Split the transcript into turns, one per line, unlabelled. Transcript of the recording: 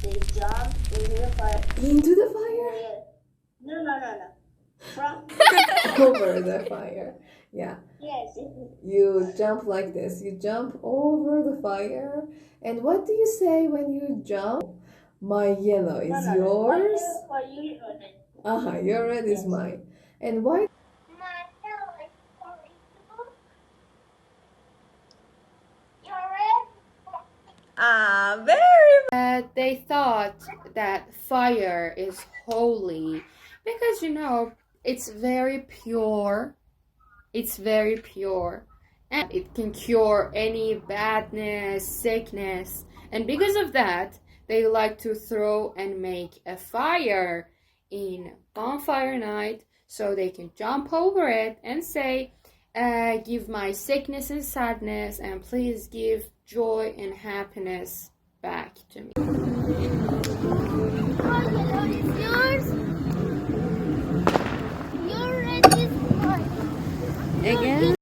they jump into the fire.
Into the fire?
No. From
Over the fire. Yeah.
yes.
You jump like this. You jump over the fire. And what do you say when you jump? My yellow is
No.
yours.
For you, red.
Your red is
Yes.
mine. And why?
My yellow is for you. Your red.
Very. They thought that fire is holy because it's very pure. It's very pure and it can cure any badness, sickness. And because of that, they like to throw and make a fire in Bonfire Night so they can jump over it and say, give my sickness and sadness and please give joy and happiness back to me.
Yellow is yours. Your red is mine.
Again?